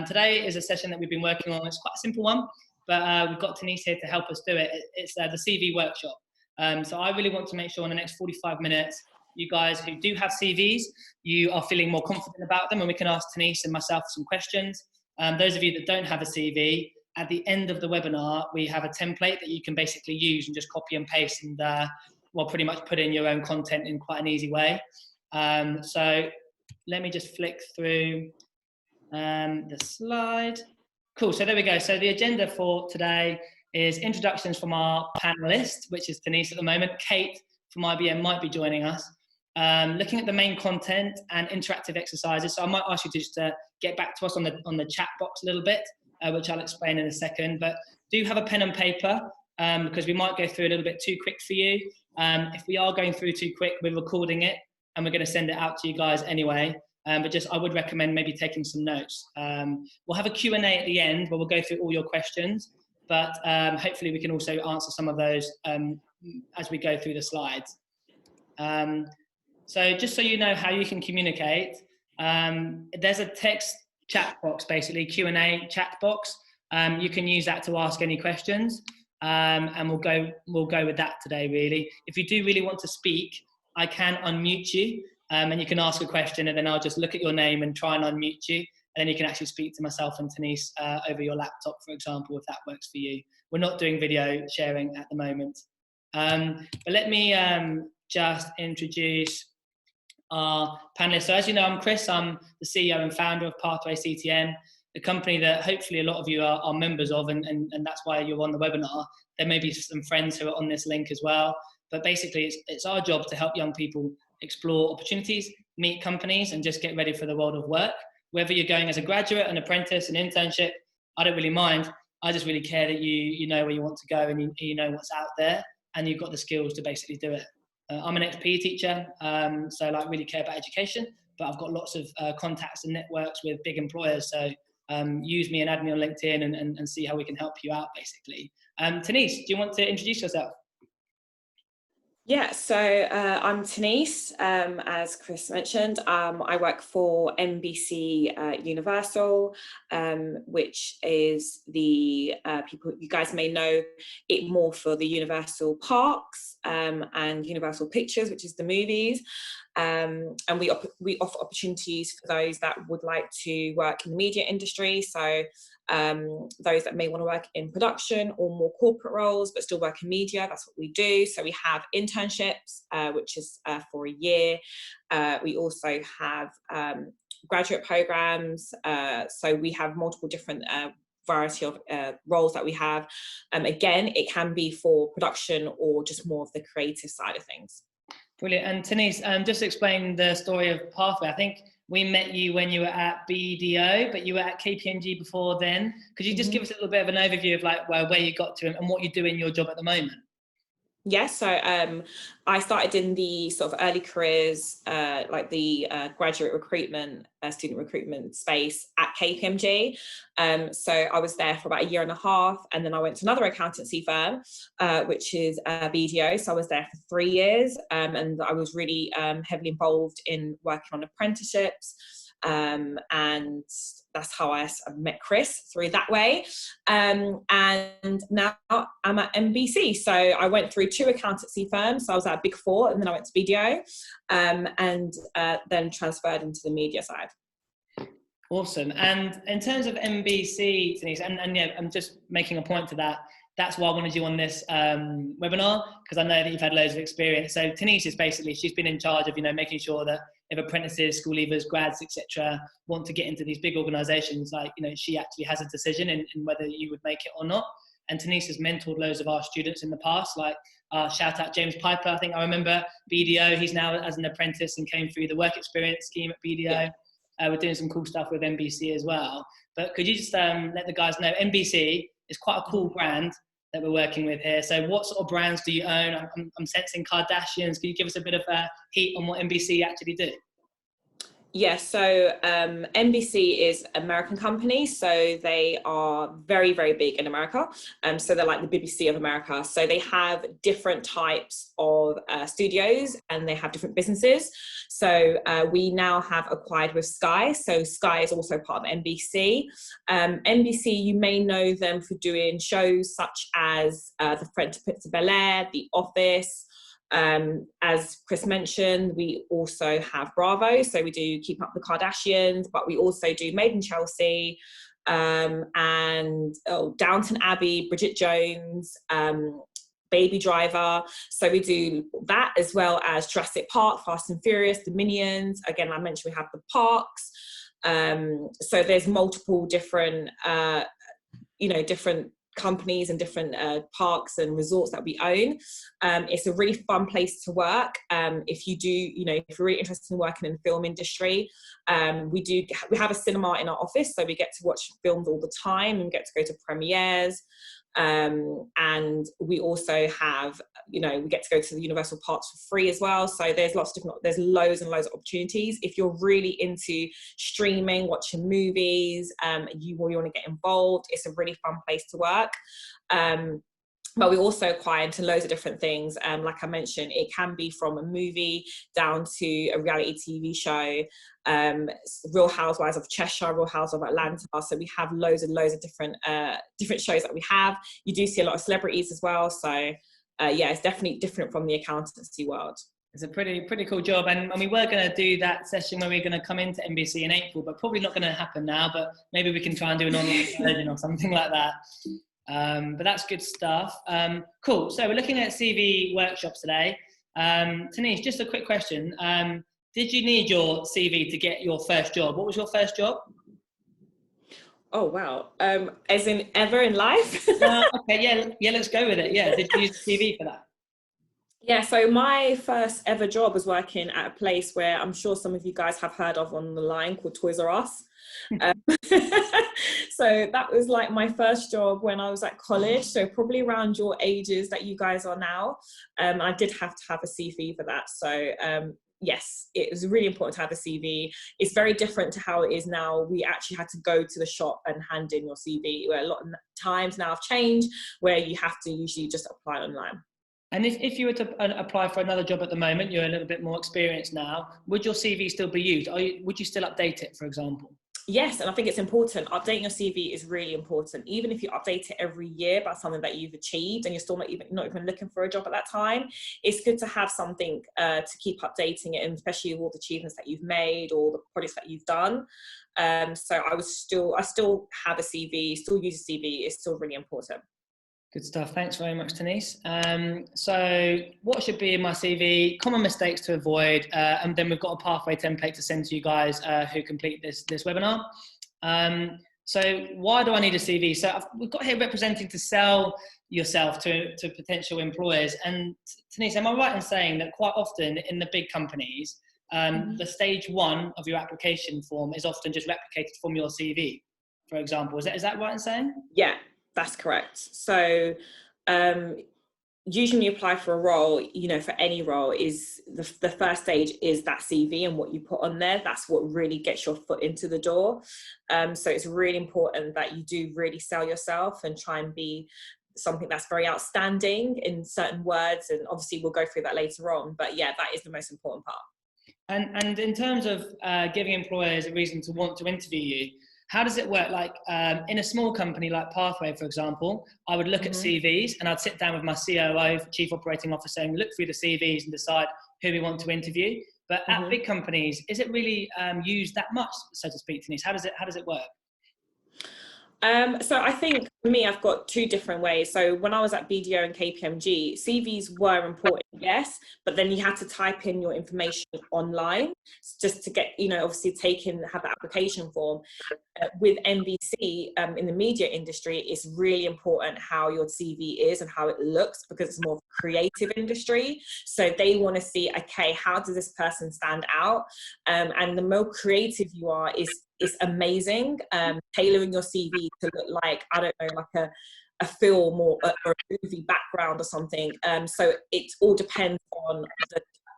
Today is a session that we've been working on. It's quite a simple one, but we've got Denise here to help us do it. It's the CV workshop. So I really want to make sure in the next 45 minutes, you guys who do have CVs, you are feeling more confident about them, and we can ask Denise and myself some questions. Those of you that don't have a CV, at the end of the webinar, we have a template that you can basically use and just copy and paste and pretty much put in your own content in quite an easy way. So let me just flick through the slide. Cool, so there we go. So the agenda for today is introductions from our panelists, which is Denise at the moment. Kate from IBM might be joining us. Looking at the main content and interactive exercises. So I might ask you to just get back to us on the chat box a little bit, which I'll explain in a second. But do have a pen and paper because we might go through a little bit too quick for you. If we are going through too quick, we're recording it and we're going to send it out to you guys anyway. But I would recommend maybe taking some notes. We'll have a Q&A at the end where we'll go through all your questions, but hopefully we can also answer some of those as we go through the slides. So just so you know how you can communicate, there's a text chat box, basically Q&A chat box. You can use that to ask any questions, and we'll go with that today. Really, if you do really want to speak, I can unmute you, and you can ask a question, and then I'll just look at your name and try and unmute you, and then you can actually speak to myself and Denise over your laptop, for example, if that works for you. We're not doing video sharing at the moment, but let me just introduce our panelists. So as you know, I'm Chris. I'm the CEO and founder of Pathway CTM, a company that hopefully a lot of you are members of, and that's why you're on the webinar. There may be some friends who are on this link as well, but basically it's our job to help young people explore opportunities, meet companies, and just get ready for the world of work. Whether you're going as a graduate, an apprentice, an internship, I don't really mind. I just really care that you know where you want to go, and you know what's out there, and you've got the skills to basically do it. I'm an ex-PE teacher, so like really care about education, but I've got lots of contacts and networks with big employers. So use me and add me on LinkedIn and see how we can help you out, basically. Denise, do you want to introduce yourself? Yeah, so I'm Denise, as Chris mentioned. I work for NBC Universal, which is the people, you guys may know it more for the Universal Parks and Universal Pictures, which is the movies. And we offer opportunities for those that would like to work in the media industry. So those that may want to work in production or more corporate roles, but still work in media, that's what we do. So we have internships, which is for a year. We also have graduate programs. So we have multiple different variety of roles that we have. Again, it can be for production or just more of the creative side of things. Brilliant. And Denise, just explain the story of Pathway. I think we met you when you were at BDO, but you were at KPMG before then. Could you just give us a little bit of an overview of like where you got to and what you do in your job at the moment? Yes, so I started in the sort of early careers, like the graduate recruitment, student recruitment space at KPMG. So I was there for about 1.5 years, and then I went to another accountancy firm, which is BDO. So I was there for 3 years, and I was really heavily involved in working on apprenticeships. And that's how I met Chris, through that way. And now I'm at NBC. So I went through 2 accountancy firms. So I was at Big Four, and then I went to BDO, and then transferred into the media side. Awesome. And in terms of NBC, Denise, and yeah, I'm just making a point to that. That's why I wanted you on this webinar, because I know that you've had loads of experience. So Denise is basically, she's been in charge of, making sure that if apprentices, school leavers, grads, etc., want to get into these big organisations, like, she actually has a decision in whether you would make it or not. And Denise has mentored loads of our students in the past, like shout out James Piper. I think I remember BDO. He's now as an apprentice and came through the work experience scheme at BDO. Yeah. We're doing some cool stuff with NBC as well. But could you just let the guys know, NBC is quite a cool brand that we're working with here. So what sort of brands do you own? I'm sensing Kardashians. Can you give us a bit of heat on what NBC actually do? Yeah, so NBC is American company, so they are very, very big in America. So they're like the BBC of America. So they have different types of studios, and they have different businesses. So we now have acquired with Sky. So Sky is also part of NBC. NBC, you may know them for doing shows such as The Fresh Prince of Bel-Air, The Office. As Chris mentioned, we also have Bravo, so we do Keep Up the Kardashians, but we also do Made in Chelsea, and Downton Abbey, Bridget Jones, Baby Driver. So we do that, as well as Jurassic Park, Fast and Furious, The Minions. Again, I mentioned we have the parks. So there's multiple different different companies and different parks and resorts that we own. It's a really fun place to work. If you do, if you're really interested in working in the film industry, we have a cinema in our office, so we get to watch films all the time and get to go to premieres. And we also have, we get to go to the Universal Parks for free as well. So there's there's loads and loads of opportunities. If you're really into streaming, watching movies, you want to get involved, it's a really fun place to work. But we also acquire into loads of different things. Like I mentioned, it can be from a movie down to a reality TV show, Real Housewives of Cheshire, Real Housewives of Atlanta. So we have loads and loads of different shows that we have. You do see a lot of celebrities as well. So yeah, it's definitely different from the accountancy world. It's a pretty cool job, and we were going to do that session where we're going to come into NBC in April, but probably not going to happen now. But maybe we can try and do an online version or something like that. But that's good stuff. Cool. So we're looking at CV workshops today. Tanis, just a quick question. Did you need your CV to get your first job? What was your first job? Oh, wow. As in ever in life? Okay, yeah, let's go with it. Yeah, did you use the CV for that? Yeah, so my first ever job was working at a place where I'm sure some of you guys have heard of on the line, called Toys R Us. So that was like my first job when I was at college, so probably around your ages that you guys are now. I did have to have a CV for that. So yes, it was really important to have a CV. It's very different to how it is now. We actually had to go to the shop and hand in your CV, where a lot of times now have changed, where you have to usually just apply online. And if you were to apply for another job at the moment, you're a little bit more experienced now, would your CV still be used? Would you still update it, for example? Yes, and I think it's important. Updating your CV is really important. Even if you update it every year about something that you've achieved and you're still not even looking for a job at that time, it's good to have something to keep updating it, and especially all the achievements that you've made or the projects that you've done. So I still have a CV, still use a CV. It's still really important. Good stuff. Thanks very much, Tanis. So what should be in my CV, common mistakes to avoid, and then we've got a pathway template to send to you guys who complete this webinar. So why do I need a CV? So we've got here representing to sell yourself to potential employers. And Tanis, am I right in saying that quite often in the big companies, the stage one of your application form is often just replicated from your CV, for example? Is that right in saying? Yeah. That's correct. So usually when you apply for a role, for any role, is the first stage is that CV and what you put on there. That's what really gets your foot into the door. So it's really important that you do really sell yourself and try and be something that's very outstanding in certain words. And obviously we'll go through that later on. But yeah, that is the most important part. And in terms of giving employers a reason to want to interview you, how does it work? Like in a small company like Pathway, for example, I would look at CVs and I'd sit down with my COO, Chief Operating Officer, and look through the CVs and decide who we want to interview. But at big companies, is it really used that much, so to speak, Tanis? How does it work? So I think for me, I've got two different ways. So when I was at BDO and KPMG, CVs were important, yes, but then you had to type in your information online just to get, obviously have the application form. With NBC, in the media industry, it's really important how your CV is and how it looks, because it's more of a creative industry. So they want to see, okay, how does this person stand out? And the more creative you are is amazing. Tailoring your CV to look like, I don't know, like a film or a movie background or something. So it all depends on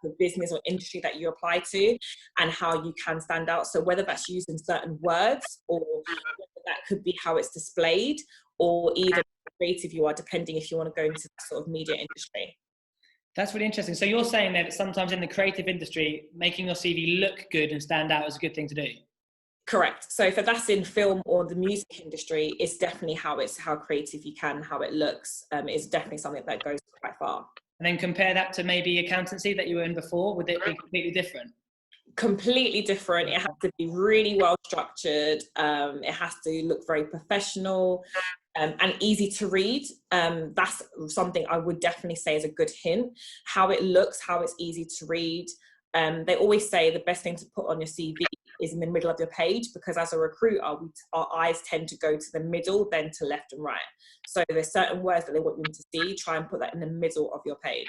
of business or industry that you apply to and how you can stand out. So whether that's using certain words, or whether that could be how it's displayed, or even how creative you are, depending if you want to go into that sort of media industry. That's really interesting. So you're saying that sometimes in the creative industry, making your CV look good and stand out is a good thing to do? Correct. So if that's in film or the music industry, it's definitely how creative you can, how it looks, is definitely something that goes quite far. And then compare that to maybe accountancy that you were in before. Would it be completely different? Completely different. It has to be really well structured. It has to look very professional, and easy to read. That's something I would definitely say is a good hint. How it looks, how it's easy to read. They always say the best thing to put on your CV is in the middle of your page, because as a recruiter, our eyes tend to go to the middle, then to left and right. So there's certain words that they want you to see. Try and put that in the middle of your page.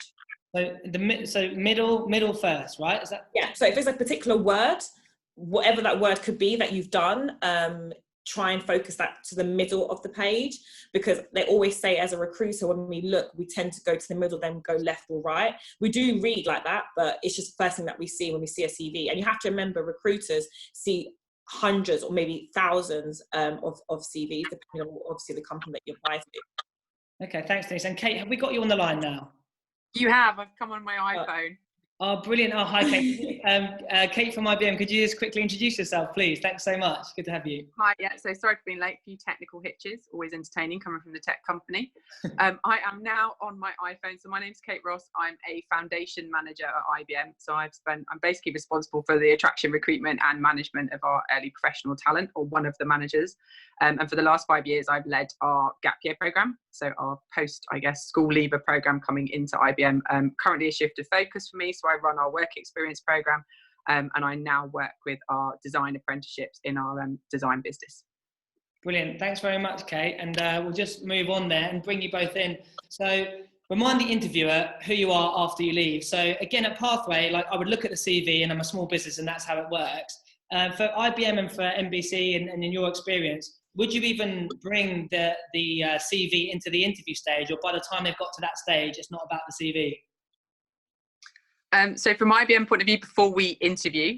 So middle first, right? Is that? Yeah. So if there's a particular word, whatever that word could be that you've done, try and focus that to the middle of the page, because they always say as a recruiter, when we look, we tend to go to the middle, then go left or right. We do read like that, but it's just the first thing that we see when we see a CV. And you have to remember, recruiters see hundreds or maybe thousands of CVs, depending on obviously the company that you apply to. Okay, thanks, Denise. And Kate, have we got you on the line now? You have. I've come on my iPhone. Oh, brilliant. Oh, hi, Kate. Kate from IBM, could you just quickly introduce yourself, please? Thanks so much. Good to have you. Hi, yeah. So sorry for being late. A few technical hitches. Always entertaining coming from the tech company. I am now on my iPhone. So my name's Kate Ross. I'm a foundation manager at IBM. So I'm basically responsible for the attraction, recruitment and management of our early professional talent, or one of the managers. And for the last 5 years, I've led our gap year program. So our post, school leaver program coming into IBM. Currently a shift of focus for me. So I run our work experience program, and I now work with our design apprenticeships in our design business. Brilliant. Thanks very much, Kate. And we'll just move on there and bring you both in. So remind the interviewer who you are after you leave. So again, at Pathway, I would look at the CV, and I'm a small business and that's how it works. For IBM and for NBC and in your experience, would you even bring the CV into the interview stage, or by the time they've got to that stage, it's not about the CV? So from IBM point of view, before we interview,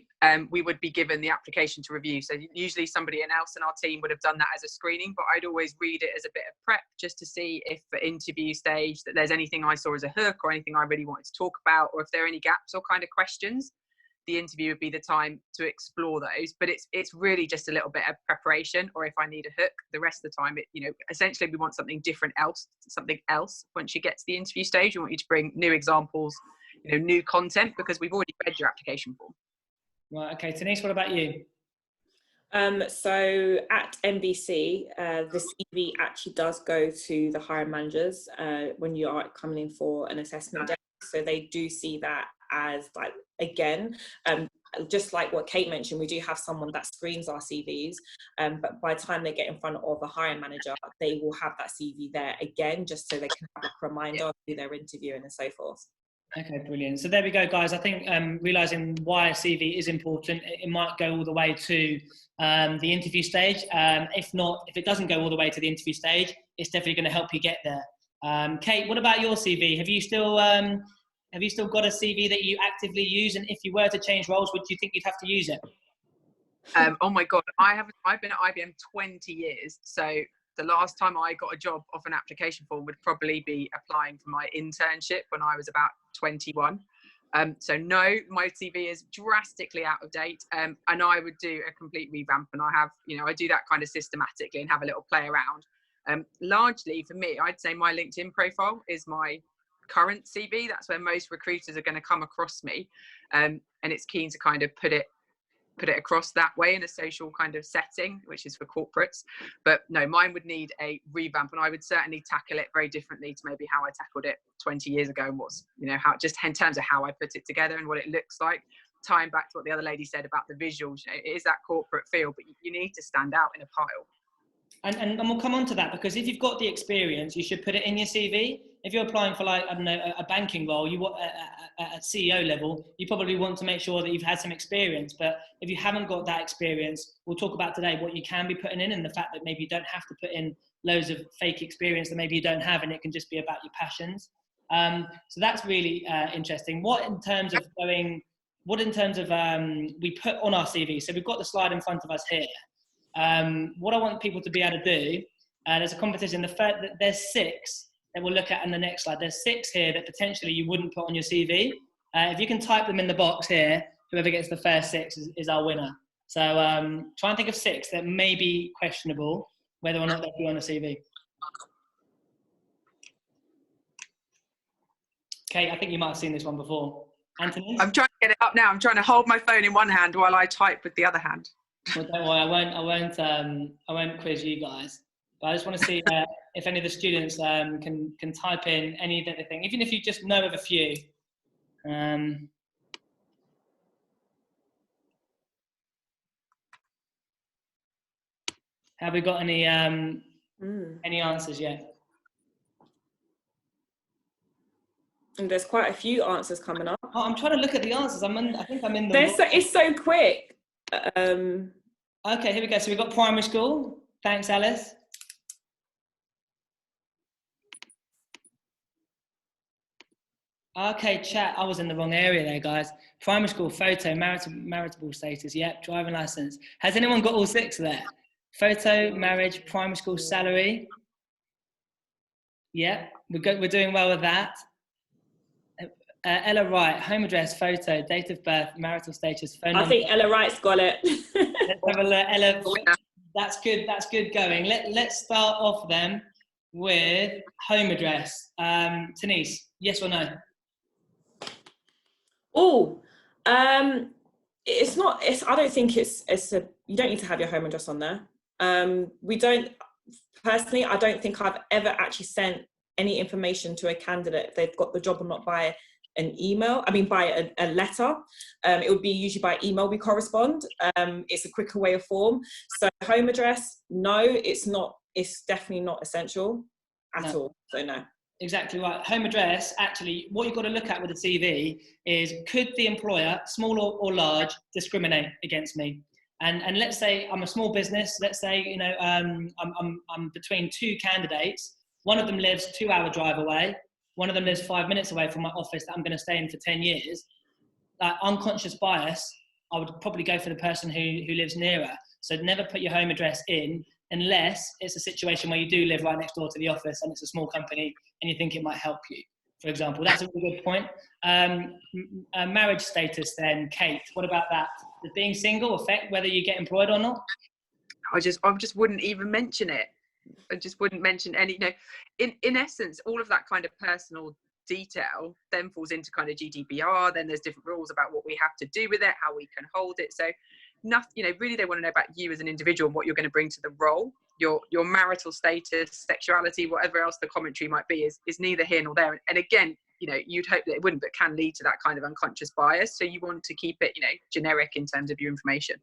we would be given the application to review. So usually somebody else in our team would have done that as a screening, but I'd always read it as a bit of prep, just to see if for interview stage that there's anything I saw as a hook, or anything I really wanted to talk about, or if there are any gaps or kind of questions. The interview would be the time to explore those, but it's really just a little bit of preparation, or if I need a hook. The rest of the time, essentially we want something else. Once you get to the interview stage, we want you to bring new examples, new content, because we've already read your application form. Right. Okay. Denise, what about you? So at NBC, the CV actually does go to the hiring managers when you are coming in for an assessment day. So they do see that as just like what Kate mentioned, we do have someone that screens our CVs, but by the time they get in front of a hiring manager, they will have that CV there again, just so they can have a reminder of who they're interviewing and so forth. Okay, brilliant. So there we go, guys. I think realising why a CV is important, it might go all the way to the interview stage. If it doesn't go all the way to the interview stage, it's definitely going to help you get there. Kate, what about your CV? Have you still got a CV that you actively use? And if you were to change roles, would you think you'd have to use it? Oh my God, I've been at IBM 20 years. So the last time I got a job off an application form would probably be applying for my internship when I was about 21. So no, my CV is drastically out of date, and I would do a complete revamp. And I do that kind of systematically and have a little play around. Largely for me, I'd say my LinkedIn profile is my current CV. That's where most recruiters are going to come across me, and it's keen to kind of put it across that way in a social kind of setting, which is for corporates. But no, mine would need a revamp, and I would certainly tackle it very differently to maybe how I tackled it 20 years ago, and how just in terms of how I put it together and what it looks like, tying back to what the other lady said about the visuals. It is that corporate feel, but you need to stand out in a pile. And we'll come on to that, because if you've got the experience, you should put it in your CV. If you're applying for a banking role, you want at CEO level, you probably want to make sure that you've had some experience. But if you haven't got that experience, we'll talk about today what you can be putting in, and the fact that maybe you don't have to put in loads of fake experience that maybe you don't have, and it can just be about your passions. So that's really interesting. What in terms of we put on our CV? So we've got the slide in front of us here. What I want people to be able to do, there's a competition. There's 6 that we'll look at in the next slide. There's 6 here that potentially you wouldn't put on your CV. If you can type them in the box here, whoever gets the first 6 is our winner. So try and think of 6 that may be questionable, whether or not they'll be on the CV. Kate, I think you might have seen this one before. Anthony? I'm trying to get it up now. I'm trying to hold my phone in one hand while I type with the other hand. Well, don't worry, I won't quiz you guys. But I just want to see if any of the students can type in any that they think, even if you just know of a few. Have we got any answers yet? And there's quite a few answers coming up. Oh, I'm trying to look at the answers. I think I'm in the. It's so quick. Okay, here we go. So we've got primary school. Thanks, Alice. Okay, chat. I was in the wrong area there, guys. Primary school, photo, marital status. Yep, driving license. Has anyone got all 6 there? Photo, marriage, primary school, salary. Yep, we're doing well with that. Ella Wright, home address, photo, date of birth, marital status, phone number. I think Ella Wright's got it. Let's have a look. Ella, that's good going. Let's start off then with home address. Denise, yes or no? Oh, it's not. I don't think it's a. You don't need to have your home address on there. We don't. Personally, I don't think I've ever actually sent any information to a candidate if they've got the job or not by an email. I mean, by a letter. It would be usually by email we correspond. It's a quicker way of form. So home address, no, it's not. It's definitely not essential at all. So no. Exactly right. Home address, actually, what you've got to look at with the CV is, could the employer, small or large, discriminate against me? And let's say I'm a small business. Let's say, you know, I'm between 2 candidates. One of them lives 2-hour drive away. One of them lives 5 minutes away from my office that I'm going to stay in for 10 years. Unconscious bias, I would probably go for the person who lives nearer. So never put your home address in unless it's a situation where you do live right next door to the office and it's a small company and you think it might help you, for example. That's a really good point. Marriage status then, Kate, what about that? Does being single affect whether you get employed or not? I just wouldn't even mention it. I just wouldn't mention any, you know, in essence, all of that kind of personal detail then falls into kind of GDPR. Then there's different rules about what we have to do with it, how we can hold it. So nothing, you know, really they want to know about you as an individual and what you're going to bring to the role. Your marital status, sexuality, whatever else the commentary might be is neither here nor there. And again, you know, you'd hope that it wouldn't, but can lead to that kind of unconscious bias. So you want to keep it, you know, generic in terms of your information.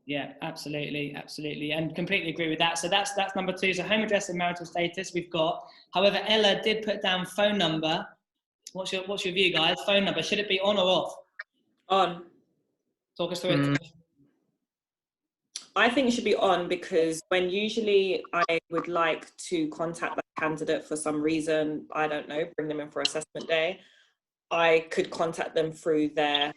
Yeah, absolutely, and completely agree with that. So that's number 2. So home address and marital status we've got. However, Ella did put down phone number. What's your view, guys? Phone number, should it be on or off? On. Talk us through it. I think it should be on, because when usually I would like to contact that candidate for some reason, I don't know, bring them in for assessment day, I could contact them from their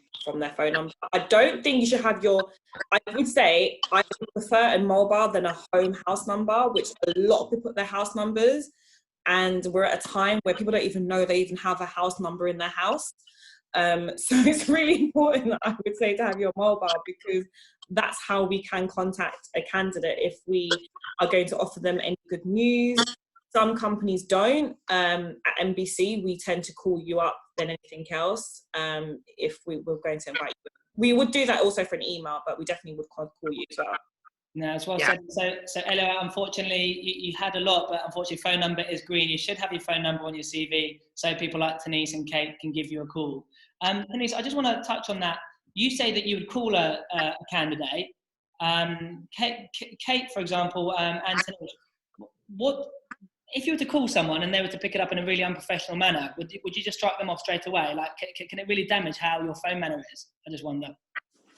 phone number. I don't think you should have I would say I prefer a mobile than a home house number, which a lot of people put their house numbers, and we're at a time where people don't even know they even have a house number in their house. So it's really important, I would say, to have your mobile, because that's how we can contact a candidate if we are going to offer them any good news. Some companies don't. At NBC, we tend to call you up than anything else. If we were going to invite you, we would do that also for an email, but we definitely would call you as well. No, as well said. So Ella, unfortunately, you had a lot, but unfortunately, phone number is green. You should have your phone number on your CV, so people like Denise and Kate can give you a call. Denise, I just want to touch on that. You say that you would call a candidate. Kate, for example, Anthony, what if you were to call someone and they were to pick it up in a really unprofessional manner? Would you just strike them off straight away? Like, can it really damage how your phone manner is? I just wonder.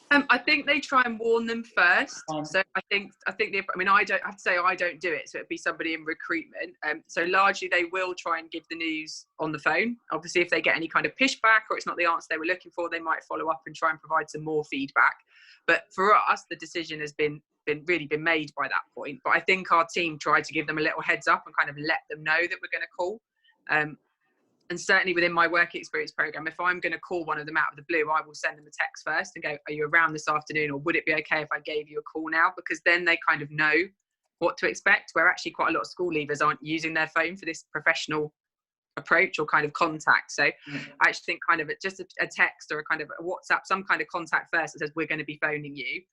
I think they try and warn them first. So I think I don't have to say I don't do it. So it'd be somebody in recruitment. So largely they will try and give the news on the phone. Obviously, if they get any kind of pushback or it's not the answer they were looking for, they might follow up and try and provide some more feedback. But for us, the decision has been made by that point. But I think our team tried to give them a little heads up and kind of let them know that we're going to call. And certainly within my work experience program, if I'm going to call one of them out of the blue, I will send them a text first and go, are you around this afternoon? Or would it be okay if I gave you a call now? Because then they kind of know what to expect, where actually quite a lot of school leavers aren't using their phone for this professional approach or kind of contact. So I actually think kind of just a text or a kind of a WhatsApp, some kind of contact first that says, we're going to be phoning you,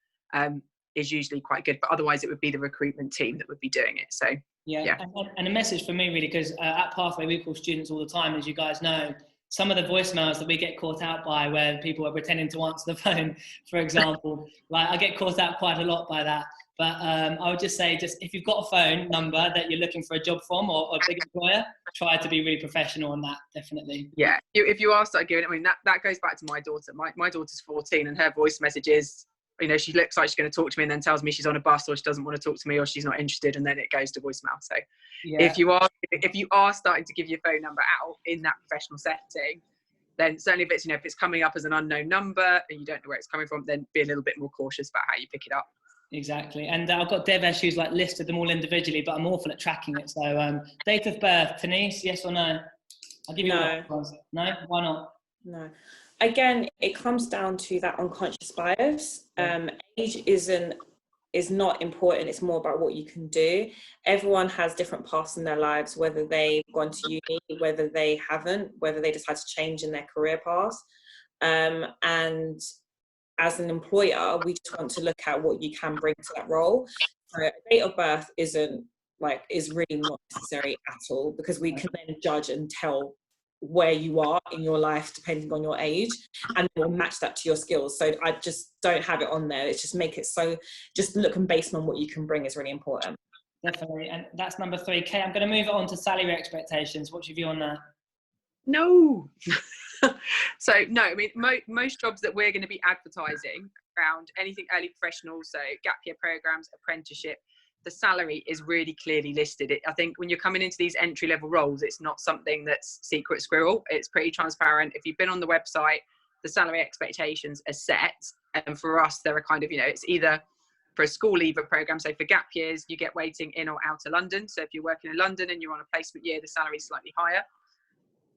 is usually quite good. But otherwise it would be the recruitment team that would be doing it. So yeah. And a message for me really, because at Pathway we call students all the time, as you guys know. Some of the voicemails that we get caught out by where people are pretending to answer the phone, for example, like I get caught out quite a lot by that. But I would just say, if you've got a phone number that you're looking for a job from or a big employer, try to be really professional on that, definitely. Yeah, if you are starting giving, I mean, that goes back to my daughter. My daughter's 14 and her voice message is, you know, she looks like she's going to talk to me and then tells me she's on a bus or she doesn't want to talk to me or she's not interested, and then it goes to voicemail. So if you are starting to give your phone number out in that professional setting, then certainly if it's, you know, if it's coming up as an unknown number and you don't know where it's coming from, then be a little bit more cautious about how you pick it up. Exactly. And I've got Devesh who's like listed them all individually, but I'm awful at tracking it. So date of birth, Denise, yes or no? I'll give you one. No? Why not? No. Again, it comes down to that unconscious bias. Age is not important. It's more about what you can do. Everyone has different paths in their lives, whether they've gone to uni, whether they haven't, whether they just had to change in their career path. And as an employer, we just want to look at what you can bring to that role. So date of birth is really not necessary at all, because we can then judge and tell where you are in your life depending on your age, and we'll match that to your skills. So I just don't have it on there. It's just make it so just look and based on what you can bring is really important. Definitely. And that's number 3. Kate, I'm going to move it on to salary expectations. What's your view on that? No. So no, I mean, most jobs that we're going to be advertising around anything early professional, so gap year programs, apprenticeship, the salary is really clearly listed. I think when you're coming into these entry level roles, it's not something that's secret squirrel. It's pretty transparent. If you've been on the website, the salary expectations are set. And for us, there are kind of, you know, it's either for a school leaver program. So for gap years, you get weighting in or out of London. So if you're working in London and you're on a placement year, the salary is slightly higher.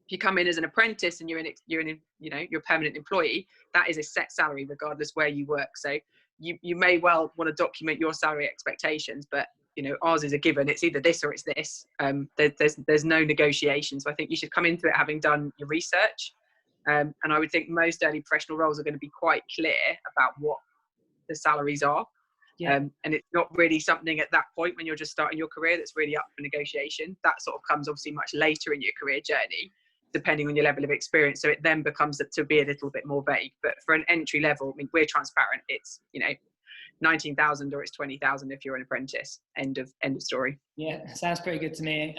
If you come in as an apprentice and you're a permanent employee, that is a set salary regardless where you work. So you may well want to document your salary expectations, but you know, ours is a given. It's either this or it's this. There's no negotiation. So I think you should come into it having done your research. And I would think most early professional roles are going to be quite clear about what the salaries are. Yeah. And it's not really something at that point when you're just starting your career that's really up for negotiation. That sort of comes obviously much later in your career journey, depending on your level of experience. So it then becomes to be a little bit more vague. But for an entry level, I mean, we're transparent. It's, you know, 19,000 or it's 20,000 if you're an apprentice. End of story. Yeah, sounds pretty good to me.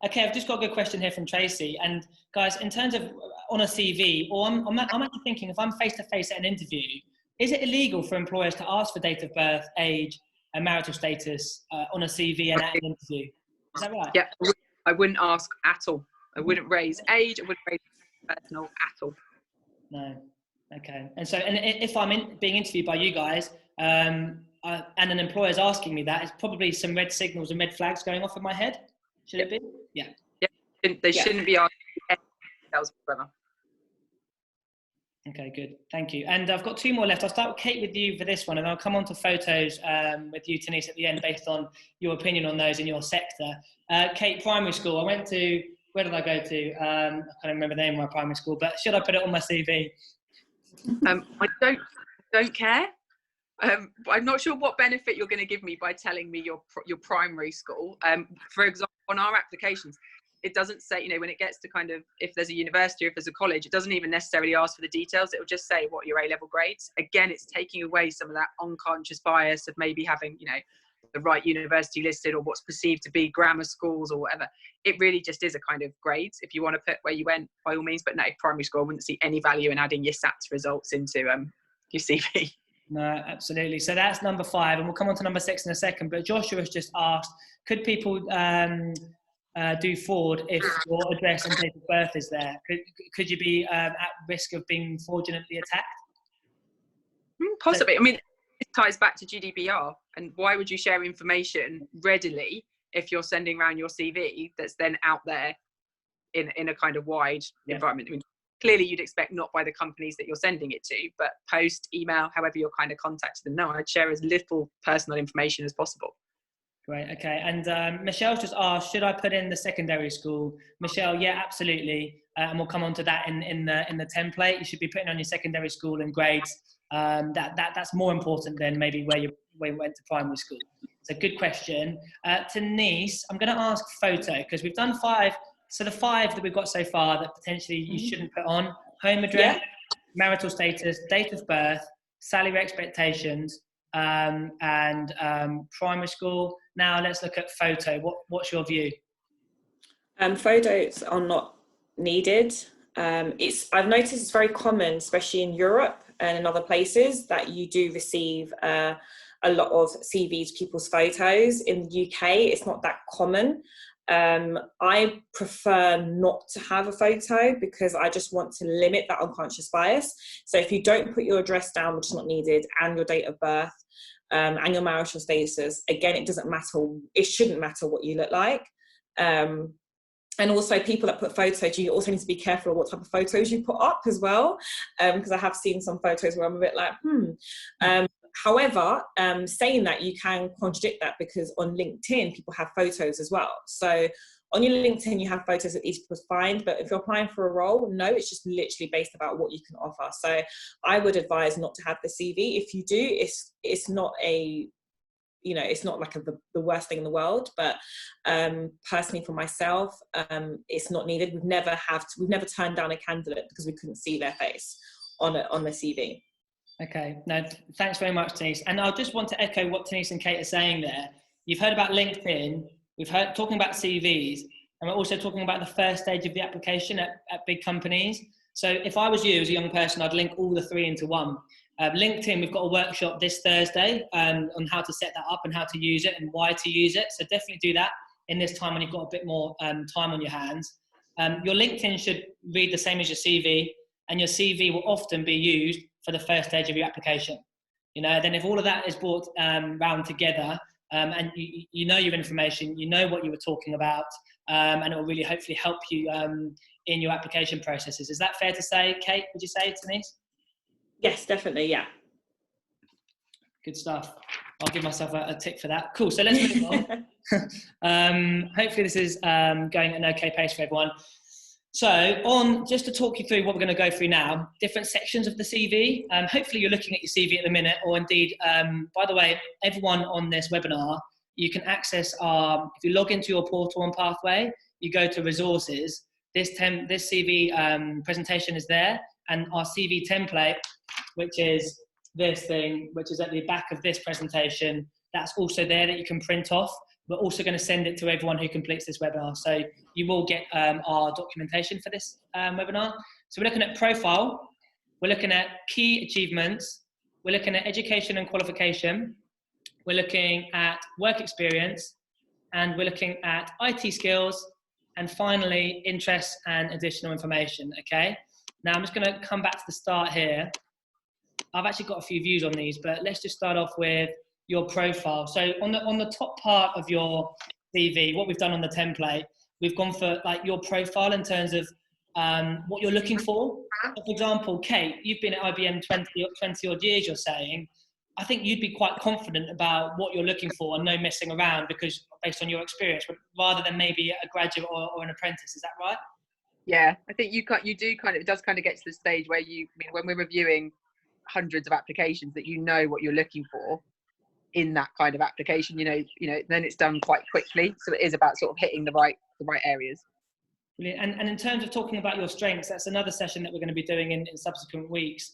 Okay, I've just got a good question here from Tracy. And guys, in terms of on a CV, or I'm actually thinking, if I'm face to face at an interview, is it illegal for employers to ask for date of birth, age, and marital status on a CV and at an interview? Is that right? Yeah, I wouldn't ask at all. I wouldn't raise age. I wouldn't raise personal at all. No. Okay. And so, and if I'm being interviewed by you guys, and an employer's asking me that, it's probably some red signals and red flags going off in my head. Should it be? Yeah. Yeah. They shouldn't be asking anything else whatsoever. Okay, good. Thank you. And I've got 2 more left. I'll start with Kate with you for this one, and I'll come on to photos with you, Denise, at the end, based on your opinion on those in your sector. Kate, primary school. I went to, where did I go to? I can't remember the name of my primary school, but should I put it on my CV? I don't care. I'm not sure what benefit you're going to give me by telling me your primary school. For example, on our applications, it doesn't say, you know, when it gets to kind of, if there's a university or if there's a college, it doesn't even necessarily ask for the details. It will just say what your A-level grades. Again, it's taking away some of that unconscious bias of maybe having, you know, the right university listed or what's perceived to be grammar schools or whatever. It really just is a kind of grades. If you want to put where you went, by all means, but no, primary school, I wouldn't see any value in adding your SATs results into your CV. No, absolutely. So that's number 5, and we'll come on to number 6 in a second. But Joshua has just asked, could people do fraud if your address and date of birth is there? Could you be at risk of being fraudulently attacked? Possibly. I mean, it ties back to GDPR. And why would you share information readily if you're sending around your CV that's then out there in a kind of wide environment? I mean, clearly you'd expect not by the companies that you're sending it to, but post, email, however you're kind of contacting them. No, I'd share as little personal information as possible. Great. Okay. And Michelle's just asked, should I put in the secondary school? Michelle, yeah, absolutely. And we'll come on to that in the template. You should be putting on your secondary school and grades. That's more important than maybe where you went to primary school. It's a good question. Denise, I'm going to ask photo, because we've done 5. So the 5 that we've got so far that potentially you shouldn't put on: home address, marital status, date of birth, salary expectations, and primary school. Now let's look at photo. What's your view? Photos are not needed. I've noticed it's very common, especially in Europe and in other places, that you do receive a lot of CVs, people's photos. In the UK, it's not that common. I prefer not to have a photo because I just want to limit that unconscious bias. So if you don't put your address down, which is not needed, and your date of birth, and your marital status, again, it doesn't matter. It shouldn't matter what you look like. And also, people that put photos, you also need to be careful of what type of photos you put up as well, because I have seen some photos where I'm a bit like, However, saying that, you can contradict that, because on LinkedIn, people have photos as well. So on your LinkedIn, you have photos that these people find, but if you're applying for a role, no, it's just literally based about what you can offer. So I would advise not to have the CV. If you do, it's not a, it's not like the worst thing in the world, but personally for myself, it's not needed. We've never turned down a candidate because we couldn't see their face on the CV. Okay, no, thanks very much, Denise. And I just want to echo what Denise and Kate are saying there. You've heard about LinkedIn, we've heard talking about CVs, and we're also talking about the first stage of the application at big companies. So if I was you as a young person, I'd link all the 3 into one. LinkedIn, we've got a workshop this Thursday on how to set that up and how to use it and why to use it. So definitely do that in this time when you've got a bit more time on your hands. Your LinkedIn should read the same as your CV, and your CV will often be used for the first stage of your application. Then if all of that is brought round together, and you know your information, you know what you were talking about, and it will really hopefully help you in your application processes. Is that fair to say, Kate? Would you say, Denise? Yes, definitely, yeah. Good stuff. I'll give myself a tick for that. Cool, so let's move on. Hopefully this is going at an okay pace for everyone. So just to talk you through what we're going to go through now, different sections of the CV. Hopefully you're looking at your CV at the minute, or indeed, by the way, everyone on this webinar, you can access if you log into your portal on Pathway, you go to resources, this CV presentation is there, and our CV template, which is this thing, which is at the back of this presentation, that's also there that you can print off. We're also going to send it to everyone who completes this webinar. So you will get our documentation for this webinar. So we're looking at profile, we're looking at key achievements, we're looking at education and qualification, we're looking at work experience, and we're looking at IT skills, and finally, interests and additional information, okay? Now I'm just going to come back to the start here. I've actually got a few views on these, but let's just start off with your profile. So on the top part of your CV, what we've done on the template, we've gone for like your profile in terms of what you're looking for. So for example, Kate, you've been at IBM 20 odd years, you're saying. I think you'd be quite confident about what you're looking for and no messing around, because based on your experience, rather than maybe a graduate or an apprentice. Is that right? Yeah, I think it does kind of get to the stage where when we're reviewing hundreds of applications, that what you're looking for in that kind of application, then it's done quite quickly. So it is about sort of hitting the right areas. Brilliant. And in terms of talking about your strengths, that's another session that we're going to be doing in subsequent weeks.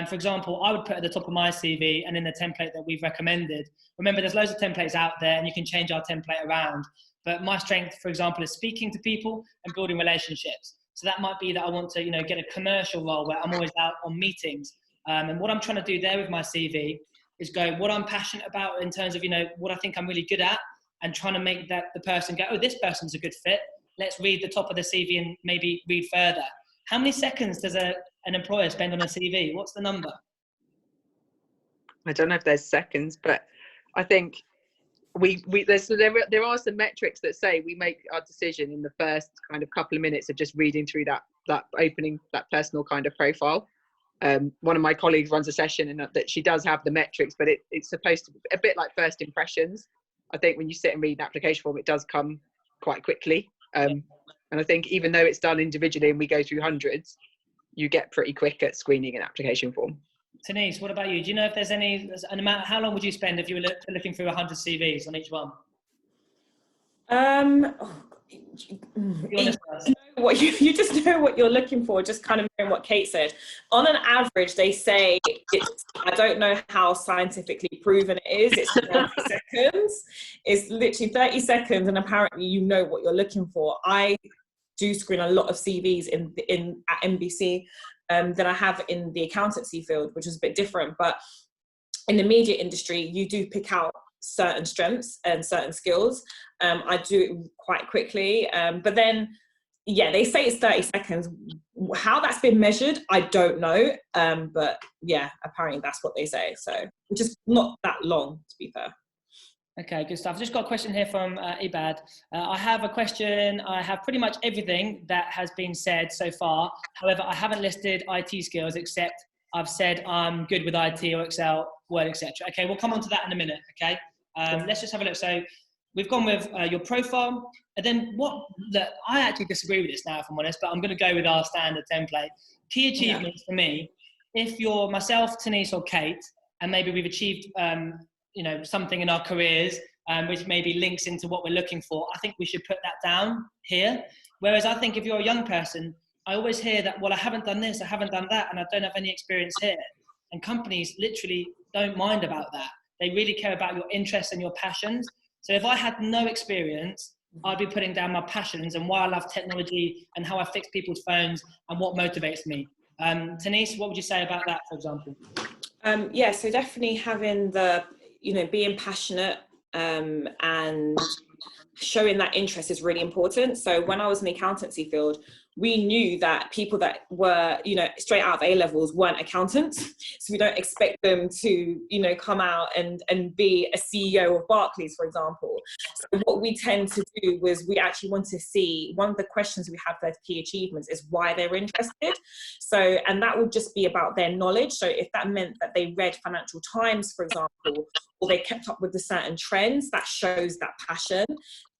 For example, I would put at the top of my CV and in the template that we've recommended. Remember, there's loads of templates out there and you can change our template around. But my strength, for example, is speaking to people and building relationships. So that might be that I want to, get a commercial role where I'm always out on meetings. And what I'm trying to do there with my CV is go what I'm passionate about in terms of, you know, what I think I'm really good at, and trying to make that the person go, oh, this person's a good fit. Let's read the top of the CV and maybe read further. How many seconds does an employer spend on a CV? What's the number? I don't know if there's seconds, but I think there are some metrics that say we make our decision in the first kind of couple of minutes of just reading through that opening, that personal kind of profile. One of my colleagues runs a session and that she does have the metrics, but it's supposed to be a bit like first impressions. I think when you sit and read an application form, it does come quite quickly. And I think even though it's done individually and we go through hundreds, you get pretty quick at screening an application form. Denise, what about you? Do you know if there's an amount, how long would you spend if you were looking through 100 CVs on each one? You just know what you're looking for, just kind of knowing what Kate said. On an average, they say I don't know how scientifically proven it is, it's 30 seconds. It's literally 30 seconds, and apparently you know what you're looking for. I do screen a lot of CVs at NBC than I have in the accountancy field, which is a bit different. But in the media industry, you do pick out certain strengths and certain skills. I do it quite quickly. But then, yeah, they say it's 30 seconds. How that's been measured, I don't know. But yeah, apparently that's what they say. So, which is not that long, to be fair. Okay, good stuff. I've just got a question here from Ibad. I have a question. I have pretty much everything that has been said so far. However, I haven't listed IT skills, except I've said I'm good with IT or Excel, Word, etc. Okay, we'll come on to that in a minute, okay? Let's just have a look. So we've gone with your profile. And then I actually disagree with this now, if I'm honest, but I'm going to go with our standard template. Key achievements for me, if you're myself, Denise, or Kate, and maybe we've achieved something in our careers, which maybe links into what we're looking for, I think we should put that down here. Whereas I think if you're a young person, I always hear that, well, I haven't done this, I haven't done that, and I don't have any experience here. And companies literally don't mind about that. They really care about your interests and your passions. So if I had no experience, I'd be putting down my passions and why I love technology and how I fix people's phones and what motivates me. Denise, what would you say about that, for example? Yeah, so definitely having being passionate and showing that interest is really important. So when I was in the accountancy field, we knew that people that were, straight out of A-levels weren't accountants. So we don't expect them to, come out and be a CEO of Barclays, for example. So what we tend to do was we actually want to see, one of the questions we have for key achievements is why they're interested. So, and that would just be about their knowledge. So if that meant that they read Financial Times, for example, or they kept up with the certain trends, that shows that passion.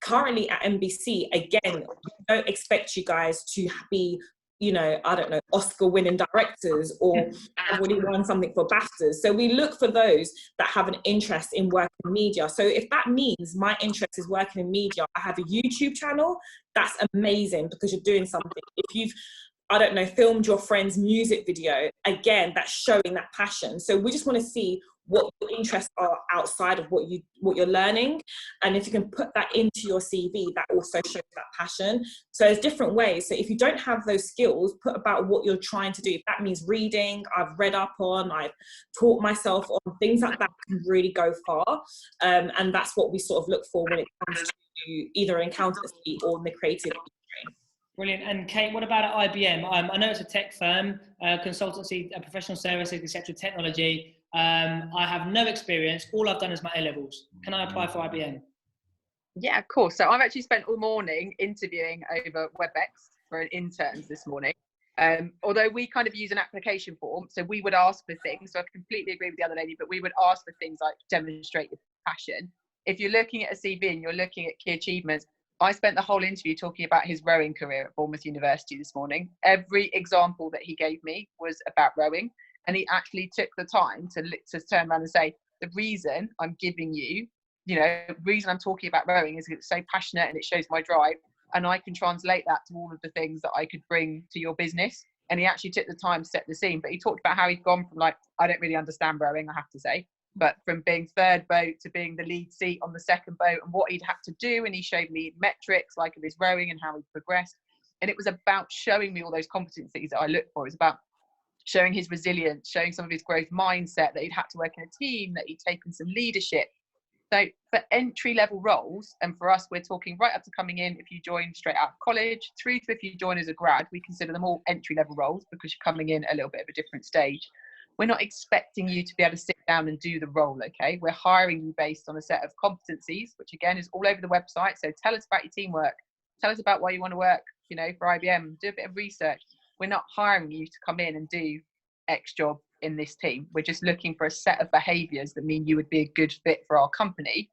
Currently at NBC, again, we don't expect you guys to be, Oscar-winning directors or have already won something for BAFTAs. So we look for those that have an interest in working in media. So if that means my interest is working in media, I have a YouTube channel, that's amazing because you're doing something. If you've filmed your friend's music video, again, that's showing that passion. So we just want to see what your interests are outside of what you're learning. And if you can put that into your CV, that also shows that passion. So there's different ways. So if you don't have those skills, put about what you're trying to do. If that means reading, I've read up on, I've taught myself on, things like that can really go far. And that's what we sort of look for when it comes to either accountancy or in the creative industry. Brilliant. And Kate, what about at IBM? I know it's a tech firm, consultancy, professional services, etc., technology. I have no experience. All I've done is my A-levels. Can I apply for IBM? Yeah, of course. So I've actually spent all morning interviewing over WebEx for interns this morning. Although we kind of use an application form, so we would ask for things. So I completely agree with the other lady, but we would ask for things like demonstrate your passion. If you're looking at a CV and you're looking at key achievements, I spent the whole interview talking about his rowing career at Bournemouth University this morning. Every example that he gave me was about rowing. And he actually took the time to turn around and say, the reason I'm giving you, the reason I'm talking about rowing is it's so passionate and it shows my drive. And I can translate that to all of the things that I could bring to your business. And he actually took the time to set the scene. But he talked about how he'd gone from I don't really understand rowing, I have to say, but from being third boat to being the lead seat on the second boat and what he'd had to do. And he showed me metrics of his rowing and how he progressed. And it was about showing me all those competencies that I look for. It's about showing his resilience, showing some of his growth mindset, that he'd had to work in a team, that he'd taken some leadership. So for entry level roles, and for us, we're talking right up to coming in, if you join straight out of college, through to if you join as a grad, we consider them all entry level roles because you're coming in a little bit of a different stage. We're not expecting you to be able to sit down and do the role, okay? We're hiring you based on a set of competencies, which again is all over the website. So tell us about your teamwork. Tell us about why you want to work, you know, for IBM. Do a bit of research. We're not hiring you to come in and do X job in this team. We're just looking for a set of behaviours that mean you would be a good fit for our company,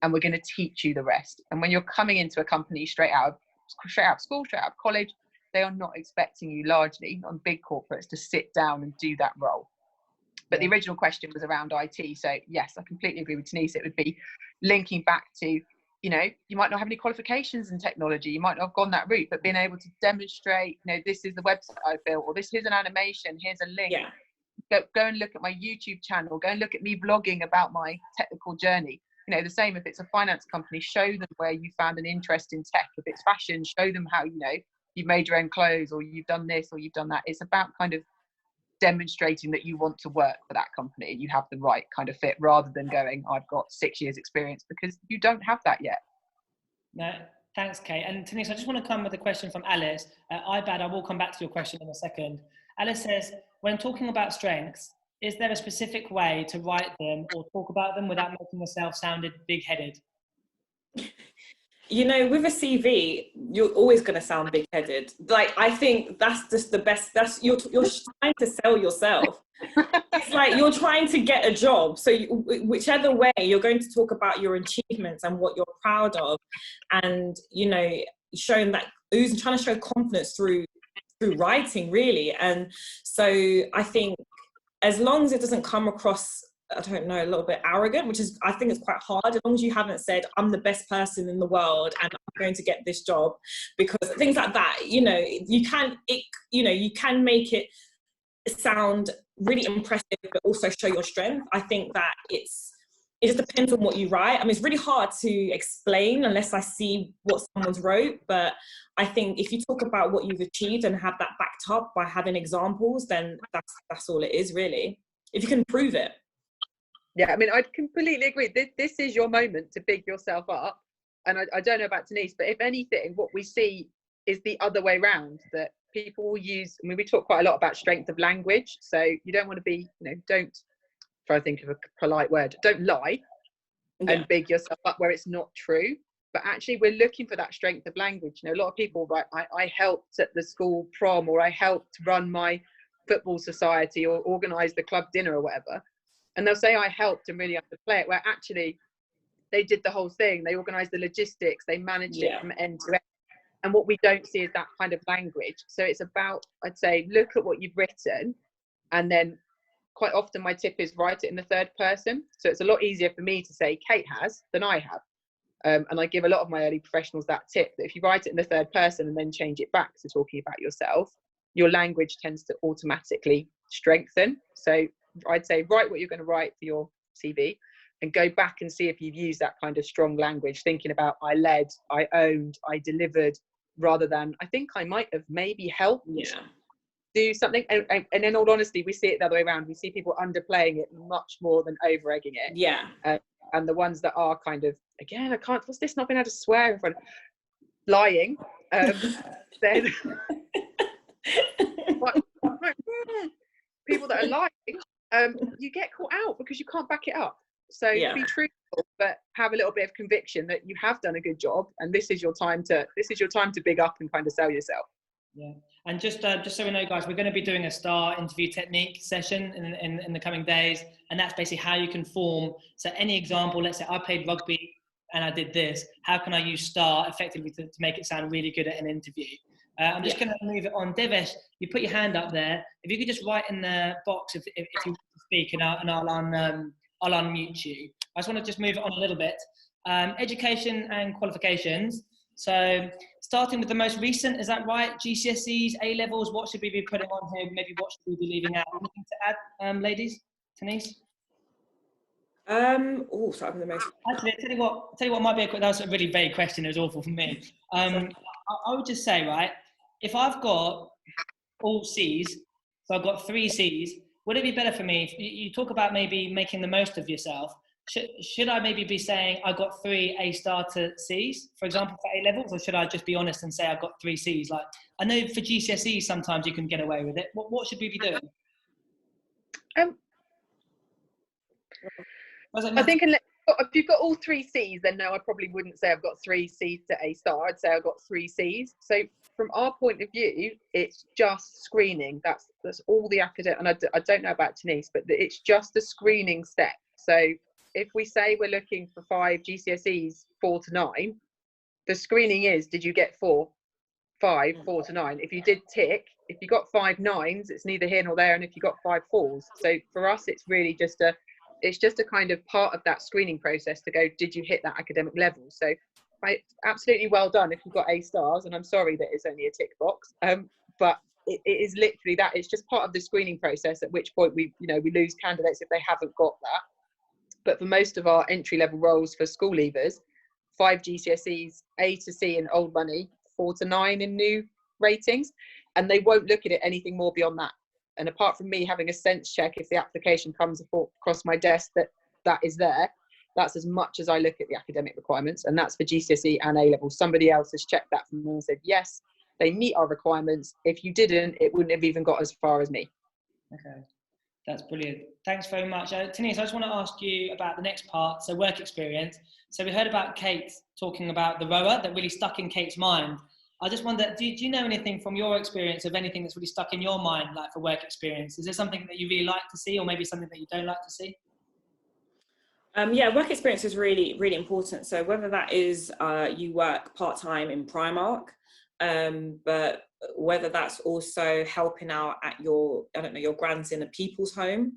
and we're going to teach you the rest. And when you're coming into a company straight out of school, straight out of college, they are not expecting you, largely on big corporates, to sit down and do that role. But the original question was around IT. So yes, I completely agree with Denise. It would be linking back to, you know, you might not have any qualifications in technology. You might not have gone that route, but being able to demonstrate, you know, this is the website I built, or this is an animation, here's a link. Yeah. Go and look at my YouTube channel. Go and look at me vlogging about my technical journey. You know, the same if it's a finance company, show them where you found an interest in tech. If it's fashion, show them how, you know, you've made your own clothes, or you've done this, or you've done that. It's about kind of demonstrating that you want to work for that company and you have the right kind of fit, rather than going, I've got 6 years experience, because you don't have that yet. No, thanks, Kate. And Denise, I just want to come with a question from Alice. I will come back to your question in a second. Alice says, when talking about strengths, is there a specific way to write them or talk about them without making yourself sounded big-headed? You know, with a CV, you're always going to sound big-headed. Like, I think that's just the best. That's you're trying to sell yourself. It's like you're trying to get a job. So whichever way, you're going to talk about your achievements and what you're proud of, and, you know, showing that, trying to show confidence through writing, really. And so I think as long as it doesn't come across, I don't know, a little bit arrogant, which is, I think it's quite hard, as long as you haven't said, I'm the best person in the world and I'm going to get this job, because things like that, you know, you can make it sound really impressive, but also show your strength. I think that it just depends on what you write. I mean, it's really hard to explain unless I see what someone's wrote, but I think if you talk about what you've achieved and have that backed up by having examples, then that's all it is, really, if you can prove it. Yeah, I mean, I completely agree. This is your moment to big yourself up. And I don't know about Denise, but if anything, what we see is the other way around, that people will use, I mean, we talk quite a lot about strength of language. So you don't want to be, you know, don't try to think of a polite word, don't lie and big yourself up where it's not true. But actually, we're looking for that strength of language. You know, a lot of people, right, I helped at the school prom, or I helped run my football society, or organise the club dinner, or whatever. And they'll say I helped and really underplay it, where actually they did the whole thing. They organised the logistics, they managed it from end to end. And what we don't see is that kind of language. So it's about, I'd say, look at what you've written, and then quite often my tip is write it in the third person. So it's a lot easier for me to say Kate has than I have. And I give a lot of my early professionals that tip, that if you write it in the third person and then change it back to talking about yourself, your language tends to automatically strengthen. So I'd say write what you're going to write for your CV, and go back and see if you've used that kind of strong language, thinking about I led, I owned, I delivered, rather than I think I might have maybe helped do something. And in all honesty, we see it the other way around. We see people underplaying it much more than over-egging it. Yeah. And the ones that are kind of, again, I can't, what's this, not being able to swear in front of, lying, then people that are lying, you get caught out because you can't back it up. So be truthful, but have a little bit of conviction that you have done a good job, and this is your time to big up and kind of sell yourself. Yeah, and just so we know, guys, we're going to be doing a star interview technique session in the coming days, and that's basically how you can form. So any example, let's say I played rugby and I did this. How can I use star effectively to make it sound really good at an interview? I'm just going to move it on. Devesh, you put your hand up there. If you could just write in the box if you want to speak, and I'll unmute you. I just want to just move it on a little bit. Education and qualifications. So starting with the most recent, is that right? GCSEs, A-levels, what should we be putting on here? Maybe what should we be leaving out? Anything to add, ladies? Denise? Sorry, I'm the most... Actually, tell you what might be that was a really vague question. It was awful for me. I would just say, right, if I've got all C's, So I've got 3 C's. Would it be better for me if you talk about maybe making the most of yourself? Should I maybe be saying I got 3 A star to C's, for example, for A levels, or should I just be honest and say I've got 3 C's? Like, I know for GCSEs sometimes you can get away with it. What should we be doing? I think if you've got all 3 C's, then no, I probably wouldn't say I've got 3 C's to A star. I'd say I've got 3 C's. So from our point of view, it's just screening. That's all the academic. And I don't know about Denise, but it's just a screening step. So if we say we're looking for 5 GCSEs, 4 to 9, the screening is, did you get 4, 5, 4 to 9? If you did tick, if you got 5 9s, it's neither here nor there. And if you got 5 4s, so for us, it's really just a kind of part of that screening process to go, did you hit that academic level? So absolutely well done if you've got A stars, and I'm sorry that it's only a tick box, but it is literally that. It's just part of the screening process, at which point we lose candidates if they haven't got that. But for most of our entry level roles for school leavers, 5 GCSEs, A to C in old money, 4 to 9 in new ratings, and they won't look at it anything more beyond that. And apart from me having a sense check if the application comes across my desk that is there, that's as much as I look at the academic requirements, and that's for GCSE and A level. Somebody else has checked that for me and said, yes, they meet our requirements. If you didn't, it wouldn't have even got as far as me. Okay, that's brilliant. Thanks very much. Denise, I just want to ask you about the next part, so work experience. So we heard about Kate talking about the rower that really stuck in Kate's mind. I just wonder, do you know anything from your experience of anything that's really stuck in your mind, like for work experience? Is there something that you really like to see, or maybe something that you don't like to see? Yeah, work experience is really, really important. So whether that is you work part-time in Primark, but whether that's also helping out at your grants in a people's home,